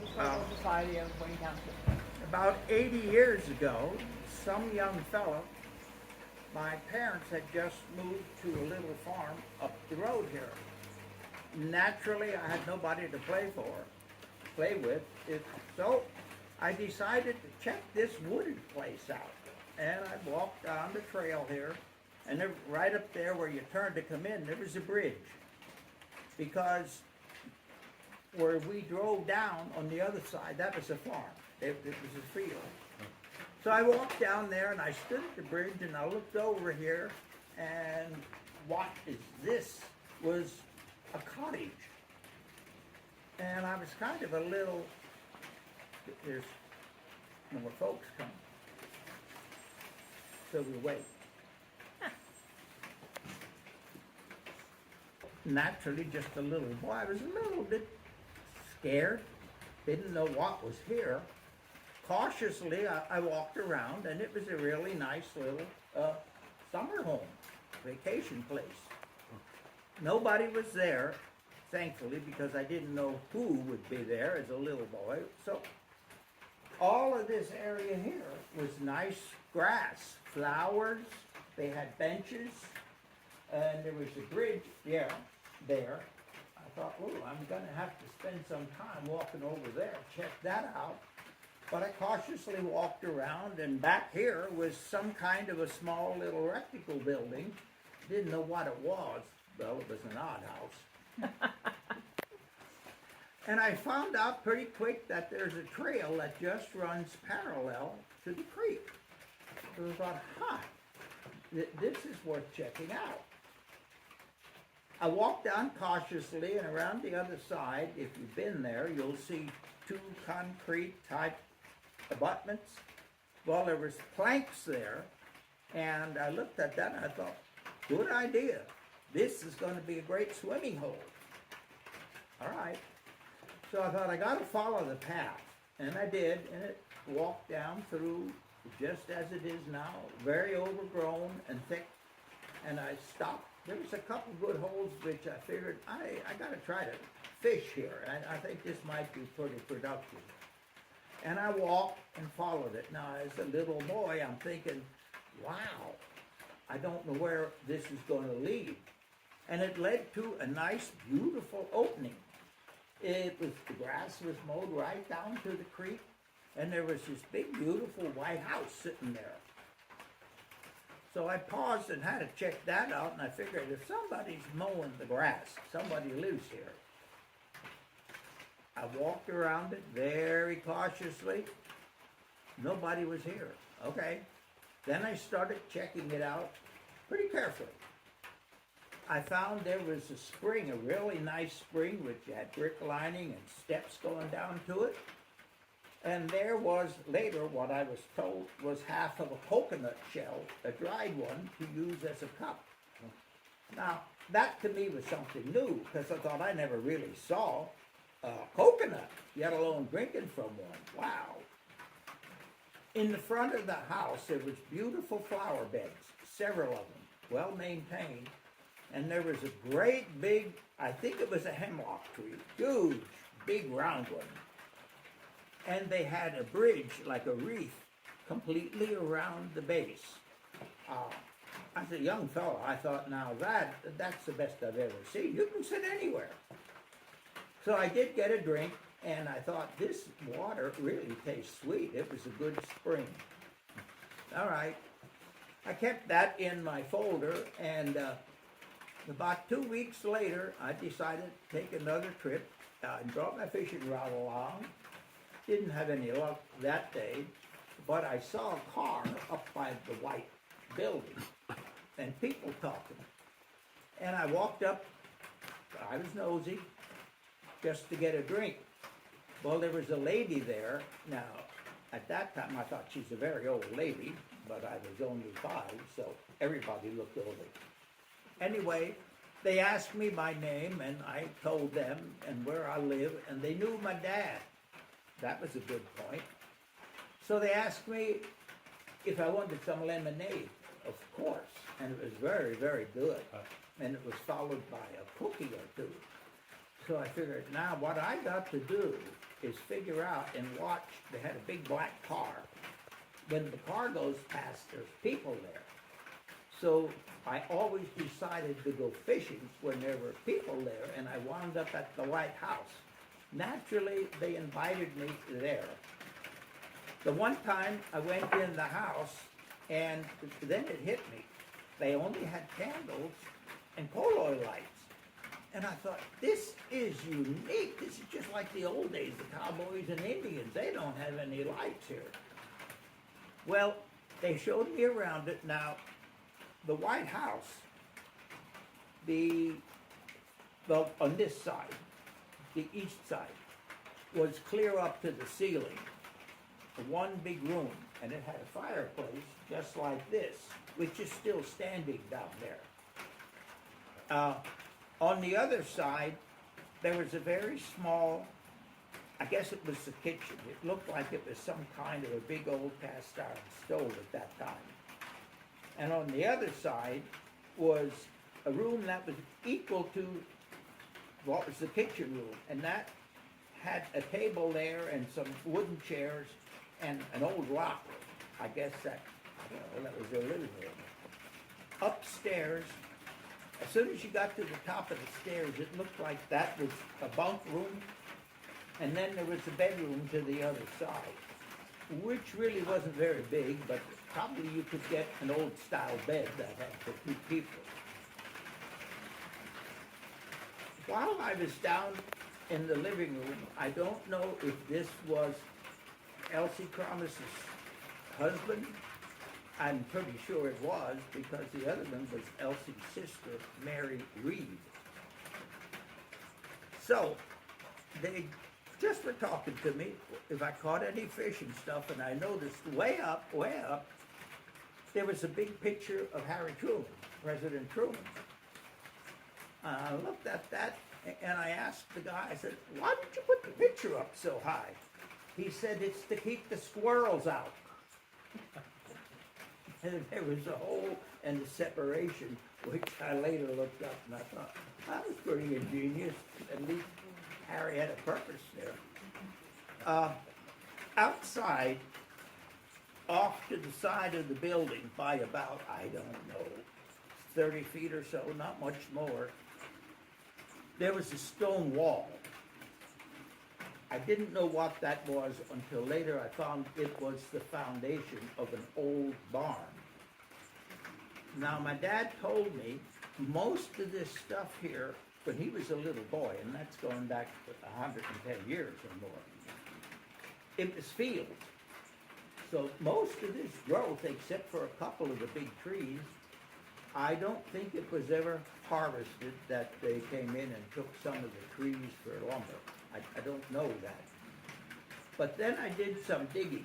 Historical Society of Wayne Township. About 80 years ago, some young fellow, my parents had just moved to a little farm up the road here. Naturally, I had nobody to play with, so I decided to check this wooded place out. And I walked down the trail here, and right up there where you turn to come in, there was a bridge. Because where we drove down on the other side, that was a farm. It was a field. So I walked down there and I stood at the bridge and I looked over here, and what is this? Was a cottage. And I was kind of a little, there's more folks coming. So we wait. Naturally, just a little boy. I was a little bit scared, didn't know what was here. Cautiously, I walked around, and it was a really nice little summer home, vacation place. Nobody was there, thankfully, because I didn't know who would be there as a little boy. So all of this area here was nice grass, flowers, they had benches, and there was a bridge, there. I thought, oh, I'm gonna have to spend some time walking over there, check that out. But I cautiously walked around, and back here was some kind of a small little rectangle building. Didn't know what it was. Well, it was an odd house. And I found out pretty quick that there's a trail that just runs parallel to the creek. So I thought, this is worth checking out. I walked down cautiously, and around the other side, if you've been there, you'll see two concrete type abutments. Well, there was planks there, and I looked at that and I thought, good idea. This is going to be a great swimming hole. All right. So I thought, I got to follow the path. And I did, and it walked down through just as it is now, very overgrown and thick. And I stopped. There was a couple good holes which I figured, I got to try to fish here. I think this might be pretty productive. And I walked and followed it. Now, as a little boy, I'm thinking, wow, I don't know where this is going to lead. And it led to a nice, beautiful opening. The grass was mowed right down to the creek, and there was this big, beautiful white house sitting there. So I paused and had to check that out, and I figured if somebody's mowing the grass, somebody lives here. I walked around it very cautiously. Nobody was here. Okay. Then I started checking it out pretty carefully. I found there was a spring, a really nice spring, which had brick lining and steps going down to it. And there was later what I was told was half of a coconut shell, a dried one, to use as a cup. Now, that to me was something new, because I thought I never really saw coconut, let alone drinking from one. Wow. In the front of the house, there was beautiful flower beds, several of them, well maintained. And there was a great big, I think it was a hemlock tree, huge, big round one. And they had a bridge, like a wreath, completely around the base. As a young fellow, I thought, now that's the best I've ever seen. You can sit anywhere. So I did get a drink, and I thought, this water really tastes sweet. It was a good spring. All right. I kept that in my folder, and about 2 weeks later, I decided to take another trip. I brought my fishing rod along. Didn't have any luck that day, but I saw a car up by the white building, and people talking. And I walked up. I was nosy, just to get a drink. Well, there was a lady there. Now, at that time, I thought she's a very old lady, but I was only 5, so everybody looked older. Anyway, they asked me my name, and I told them and where I live, and they knew my dad. That was a good point. So they asked me if I wanted some lemonade, of course, and it was very, very good. And it was followed by a cookie or two. So I figured, now what I got to do is figure out and watch. They had a big black car. When the car goes past, there's people there. So I always decided to go fishing when there were people there, and I wound up at the White House. Naturally, they invited me there. The one time I went in the house, and then it hit me. They only had candles and coal oil lights. And I thought, this is unique. This is just like the old days, the cowboys and Indians. They don't have any lights here. Well, they showed me around it. Now, the White House, on this side, the east side, was clear up to the ceiling. One big room, and it had a fireplace just like this, which is still standing down there. On the other side, there was a very small, I guess it was the kitchen. It looked like it was some kind of a big old cast iron stove at that time. And on the other side was a room that was equal to what was the kitchen room. And that had a table there and some wooden chairs and an old rocker. I guess that, that was their living room. Upstairs, as soon as you got to the top of the stairs, it looked like that was a bunk room, and then there was a bedroom to the other side, which really wasn't very big, but probably you could get an old style bed that had for 2 people. While I was down in the living room, I don't know if this was Elsie Cromis's husband. I'm pretty sure it was, because the other one was Elsie's sister, Mary Reed. So, they just were talking to me if I caught any fish and stuff, and I noticed way up, there was a big picture of Harry Truman, President Truman. I looked at that, and I asked the guy, I said, why did you put the picture up so high? He said, it's to keep the squirrels out. And there was a hole and a separation, which I later looked up and I thought, that was pretty ingenious. At least Harry had a purpose there. Outside, off to the side of the building by about, I don't know, 30 feet or so, not much more, there was a stone wall. I didn't know what that was until later I found it was the foundation of an old barn. Now, my dad told me most of this stuff here, when he was a little boy, and that's going back 110 years or more, it was fields. So most of this growth, except for a couple of the big trees, I don't think it was ever harvested, that they came in and took some of the trees for lumber. I don't know that. But then I did some digging.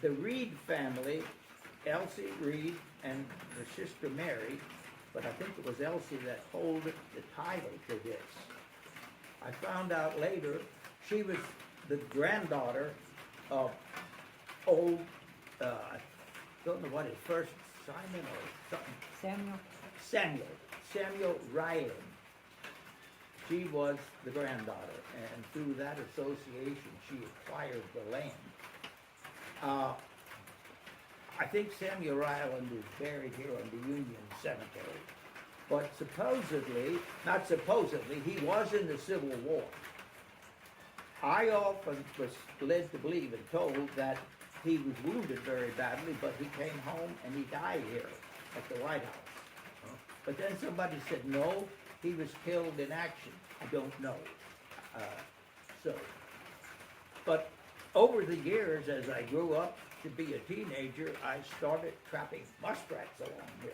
The Reed family, Elsie Reed and her sister Mary, but I think it was Elsie that held the title to this. I found out later she was the granddaughter of old, I don't know what his first, Simon or something. Samuel Ryland. She was the granddaughter, and through that association, she acquired the land. I think Samuel Ryland is buried here on the Union Cemetery, but supposedly, not supposedly, he was in the Civil War. I often was led to believe and told that he was wounded very badly, but he came home and he died here at the White House. But then somebody said, no, he was killed in action. I don't know. But over the years, as I grew up to be a teenager, I started trapping muskrats along here.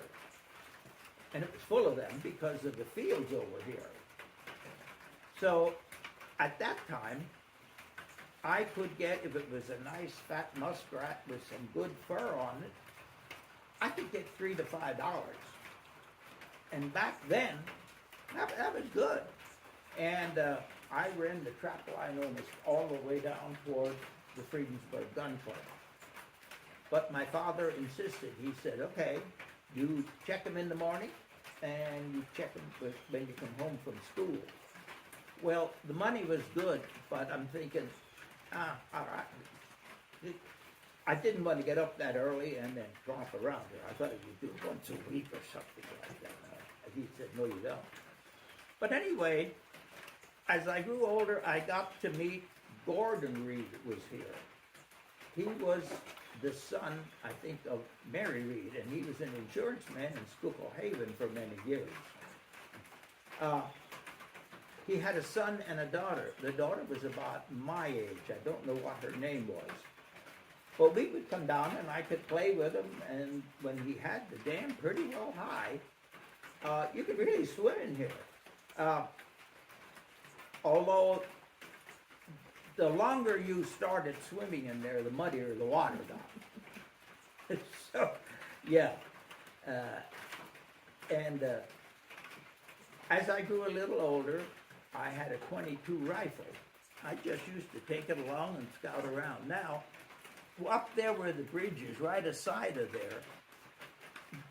And it was full of them because of the fields over here. So at that time, I could get, if it was a nice fat muskrat with some good fur on it, I could get $3 to $5. And back then, that was good. And I ran the trap line almost all the way down toward the Friedenburg gun club. But my father insisted. He said, okay, you check them in the morning and you check them when you come home from school. Well, the money was good, but I'm thinking, all right. I didn't want to get up that early and then tromp around there. I thought you'd do it once a week or something like that. He said, no, you don't. But anyway, as I grew older, I got to meet Gordon Reed was here. He was the son, I think, of Mary Reed, and he was an insurance man in Schuylkill Haven for many years. He had a son and a daughter. The daughter was about my age. I don't know what her name was. But we would come down and I could play with him, and when he had the dam pretty well high, you could really swim in here. Although the longer you started swimming in there, the muddier the water got. So, yeah. As I grew a little older, I had a .22 rifle. I just used to take it along and scout around. Now, up there where the bridge is, right aside of there,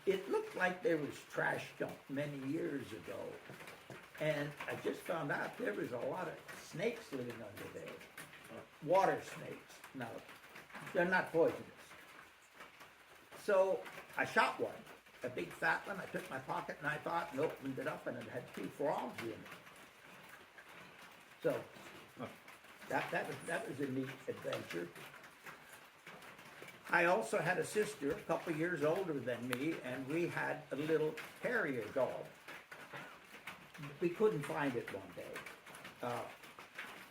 it looked like there was trash dumped many years ago. And I just found out there was a lot of snakes living under there. Water snakes. Now, they're not poisonous. So I shot one, a big fat one. I took my pocket knife out and opened it up, and it had 2 frogs in it. So that was a neat adventure. I also had a sister a couple years older than me, and we had a little terrier dog. We couldn't find it one day.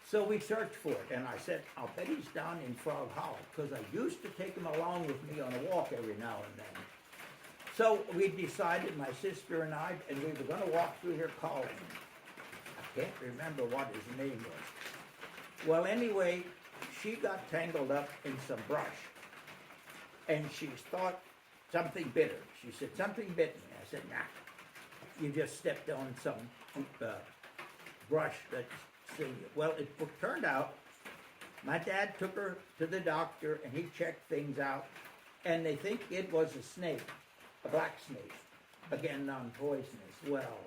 So we searched for it, and I said, I'll bet he's down in Frog Hollow, because I used to take him along with me on a walk every now and then. So we decided, my sister and I, and we were going to walk through here calling him. I can't remember what his name was. Well, anyway, she got tangled up in some brush. And she thought something bit her. She said, something bit me. I said, nah, you just stepped on some brush that's stinging you. Well, it turned out my dad took her to the doctor and he checked things out, and they think it was a snake, a black snake, again, non-poisonous. Well,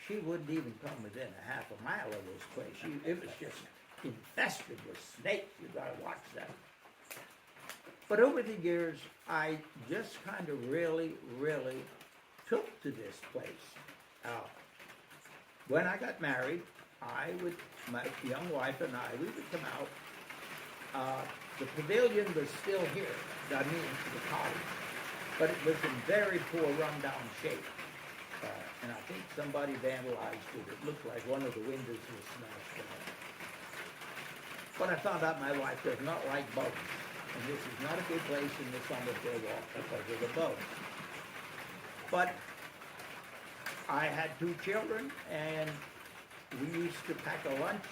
she wouldn't even come within a half a mile of this place. It was just infested with snakes. You gotta watch that. But over the years, I just kind of really took to this place. When I got married, my young wife and I, we would come out. The pavilion was still here, I mean the cottage, but it was in very poor rundown shape. And I think somebody vandalized it. It looked like one of the windows was smashed out. But I found out my wife does not like bugs. And this is not a good place in the summer for a walk because of the bugs. But I had 2 children, and we used to pack a lunch,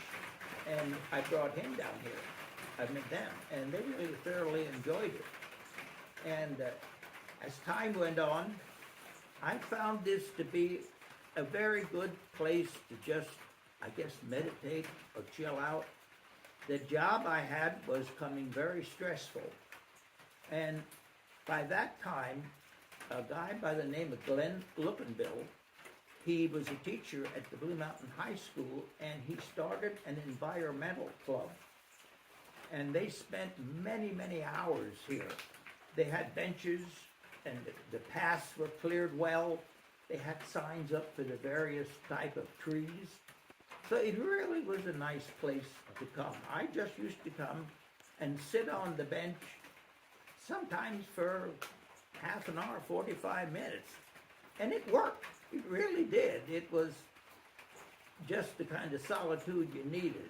and I brought him down here. I met them, and they really thoroughly enjoyed it. And as time went on, I found this to be a very good place to just, I guess, meditate or chill out. The job I had was becoming very stressful. And by that time, a guy by the name of Glenn Lookenbill, he was a teacher at the Blue Mountain High School, and he started an environmental club. And they spent many hours here. They had benches, and the paths were cleared well. They had signs up for the various type of trees. So it really was a nice place to come. I just used to come and sit on the bench, sometimes for half an hour, 45 minutes. And it worked. It really did. It was just the kind of solitude you needed.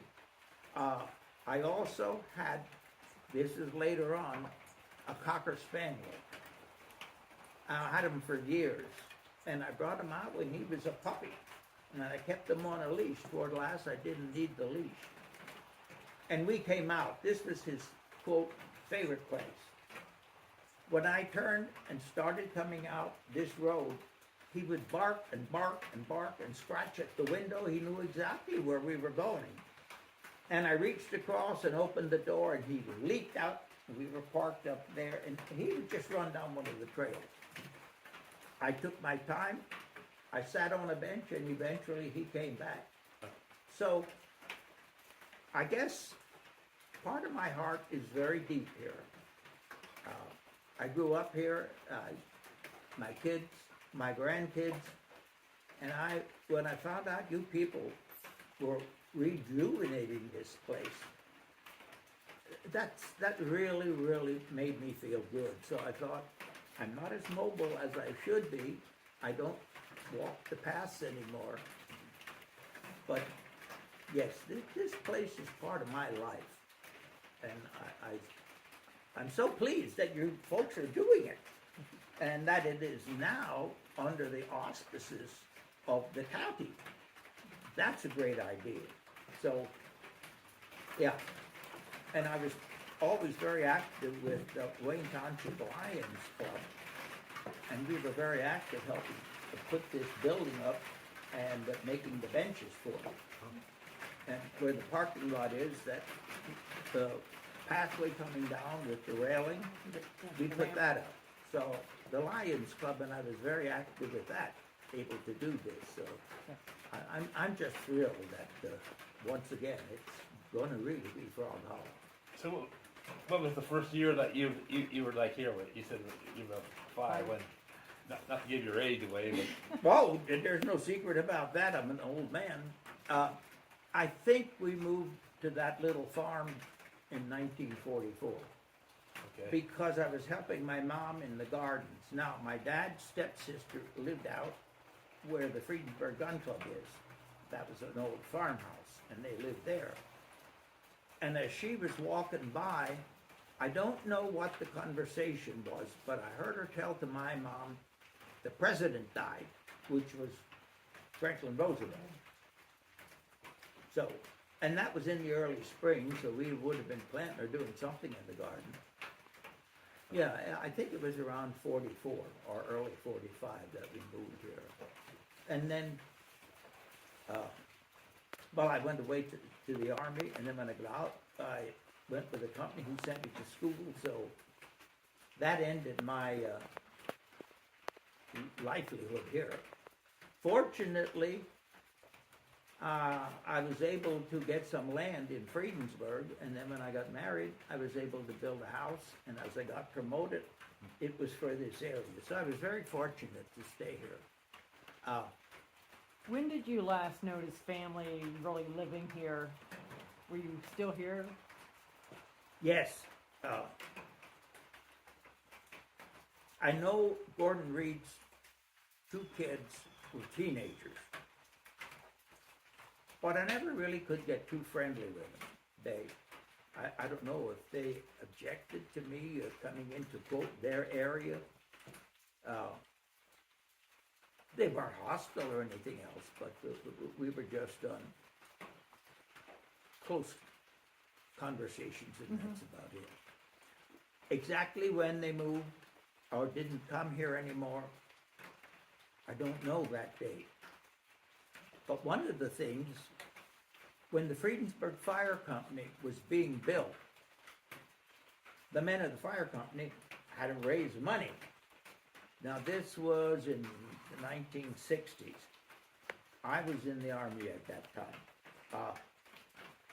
I also had, this is later on, a Cocker Spaniel. I had him for years. And I brought him out when he was a puppy. And I kept him on a leash. Toward last, I didn't need the leash. And we came out. This was his, quote, favorite place. When I turned and started coming out this road, he would bark and bark and bark and scratch at the window. He knew exactly where we were going. And I reached across and opened the door, and he leaped out. And we were parked up there, and he would just run down one of the trails. I took my time. I sat on a bench, and eventually he came back. So, I guess part of my heart is very deep here. I grew up here, my kids, my grandkids, and when I found out you people were rejuvenating this place, that really, really made me feel good. So I thought, I'm not as mobile as I should be. I don't walk the paths anymore. But yes, this place is part of my life. And I'm so pleased that you folks are doing it. And that it is now under the auspices of the county. That's a great idea. So, yeah. And I was always very active with the Wayne Township Lions Club. And we were very active helping to put this building up and making the benches for it. And where the parking lot is, that the pathway coming down with the railing, we put that up. So the Lions Club, and I was very active with that, able to do this. So I'm just thrilled that once again it's going to really be Frog Hollow. So, what was the first year that you were like here? You said you were 5. When not to give your age away, but Well, there's no secret about that. I'm an old man. I think we moved to that little farm in 1944 okay. because I was helping my mom in the gardens. Now, my dad's stepsister lived out where the Friedenburg Gun Club is. That was an old farmhouse, and they lived there. And as she was walking by, I don't know what the conversation was, but I heard her tell to my mom, the president died, which was Franklin Roosevelt. So, and that was in the early spring, so we would have been planting or doing something in the garden. Yeah, I think it was around 44 or early 45 that we moved here. And then, well, I went away to the Army, and then when I got out, I went with a company who sent me to school, so that ended my livelihood here. Fortunately, I was able to get some land in Friedenburg, and then when I got married, I was able to build a house, and as I got promoted, it was for this area. So I was very fortunate to stay here. When did you last notice family really living here? Were you still here? Yes. I know Gordon Reed's 2 kids were teenagers, but I never really could get too friendly with them. I don't know if they objected to me coming into, quote, their area. They weren't hostile or anything else, but we were just on close conversations, and that's about it. Exactly when they moved or didn't come here anymore, I don't know that date. But one of the things, when the Friedenburg Fire Company was being built, the men of the fire company had to raise money. Now this was in the 1960s. I was in the Army at that time.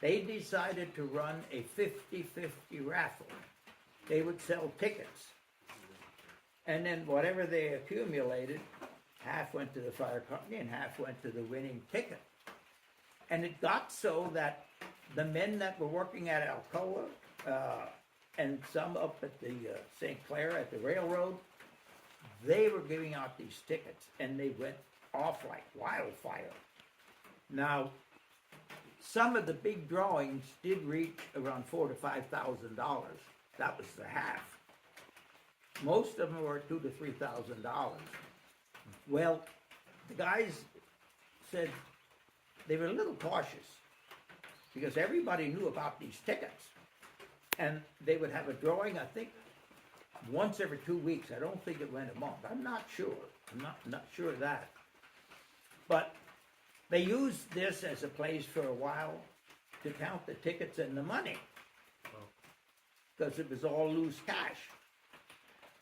They decided to run a 50-50 raffle. They would sell tickets. And then whatever they accumulated, half went to the fire company and half went to the winning ticket. And it got so that the men that were working at Alcoa and some up at the St. Clair at the railroad, they were giving out these tickets, and they went off like wildfire. Now, some of the big drawings did reach around $4,000 to $5,000. That was the half. Most of them were $2,000 to $3,000. Well, the guys said they were a little cautious because everybody knew about these tickets, and they would have a drawing, I think, once every 2 weeks. I don't think it went a month. I'm not sure. I'm not sure of that. But they used this as a place for a while to count the tickets and the money, because it was all loose cash.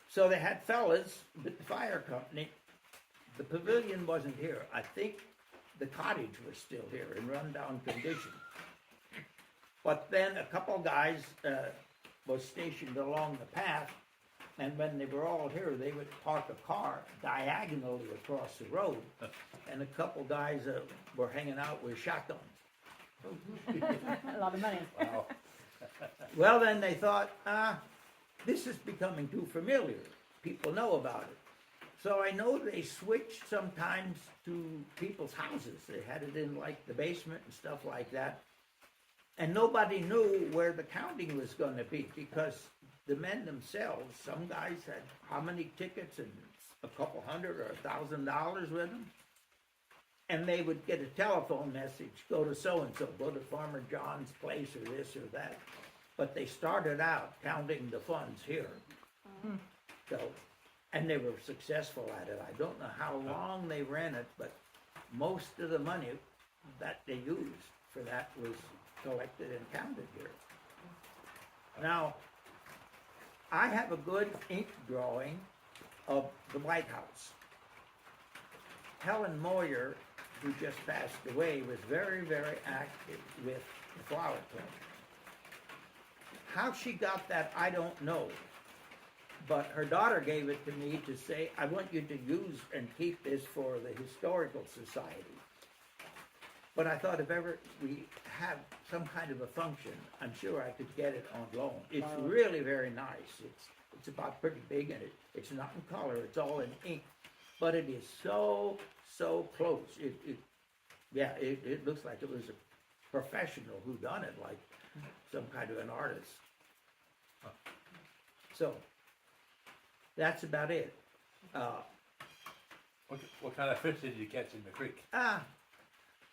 So they had fellas with the fire company. The pavilion wasn't here. I think the cottage was still here in rundown condition. But then a couple guys was stationed along the path, and when they were all here, they would park a car diagonally across the road, and a couple guys were hanging out with shotguns. A lot of money. Wow. Well, then they thought, this is becoming too familiar. People know about it. So I know they switched sometimes to people's houses. They had it in like the basement and stuff like that. And nobody knew where the counting was going to be because the men themselves, some guys had how many tickets and a couple hundred or $1,000 with them. And they would get a telephone message, go to so-and-so, go to Farmer John's place or this or that. But they started out counting the funds here. So, and they were successful at it. I don't know how long they ran it, but most of the money that they used for that was collected and counted here. Now, I have a good ink drawing of the White House. Helen Moyer, who just passed away, was very, very active with the Flower Club. How she got that, I don't know. But her daughter gave it to me to say, I want you to use and keep this for the Historical Society. But I thought if ever we have some kind of a function, I'm sure I could get it on loan. It's really very nice. It's about pretty big, and it's not in color. It's all in ink. But it is so close. It looks like it was a professional who done it, like some kind of an artist. So that's about it. What kind of fish did you catch in the creek?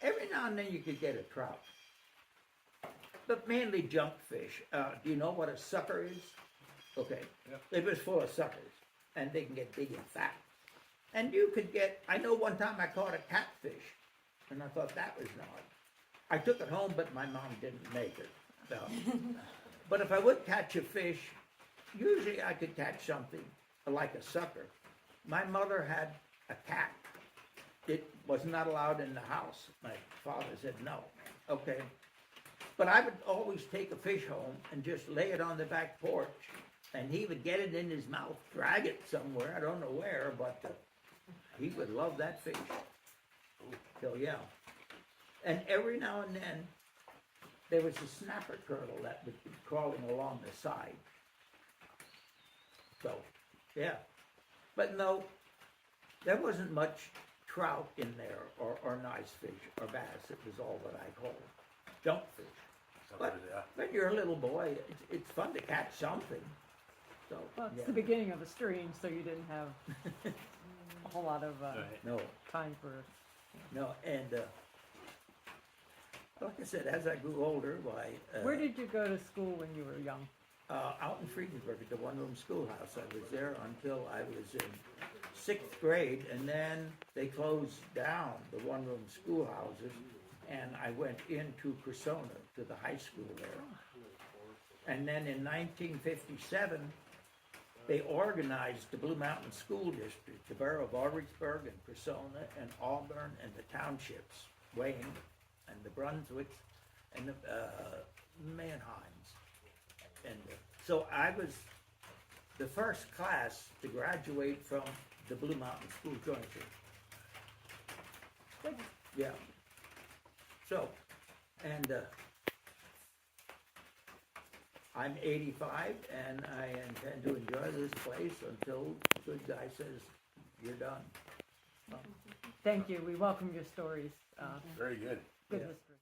Every now and then you could get a trout, but mainly junk fish. Do you know what a sucker is? Okay, Yep. it was full of suckers, and they can get big and fat. And you could get, I know one time I caught a catfish, and I thought that was odd. I took it home, but my mom didn't make it. So. But if I would catch a fish, usually I could catch something like a sucker. My mother had a cat. It was not allowed in the house. My father said no. Okay. But I would always take a fish home and just lay it on the back porch, and he would get it in his mouth, drag it somewhere, I don't know where, but he would love that fish. So yeah. And every now and then, there was a snapper turtle that would be crawling along the side. So, yeah. But no, there wasn't much trout in there, or nice fish, or bass. It was all what I call junk fish. But when you're a little boy, it's fun to catch something. So, Well, it's yeah. the beginning of a stream, so you didn't have a whole lot of No, time for. no, and like I said, as I grew older, Where did you go to school when you were young? out in Friedenburg at the one-room schoolhouse. I was there until I was in 6th grade, and then they closed down the one-room schoolhouses, and I went into Persona to the high school there. And then in 1957, they organized the Blue Mountain School District, the borough of Ulrichsburg and Persona and Auburn and the townships, Wayne and the Brunswicks and the Mannheims. And so I was the first class to graduate from the Blue Mountain School Jointry. Yeah. So, and I'm 85, and I intend to enjoy this place until the good guy says, you're done. Thank you. We welcome your stories. Very good. Good Yeah. history.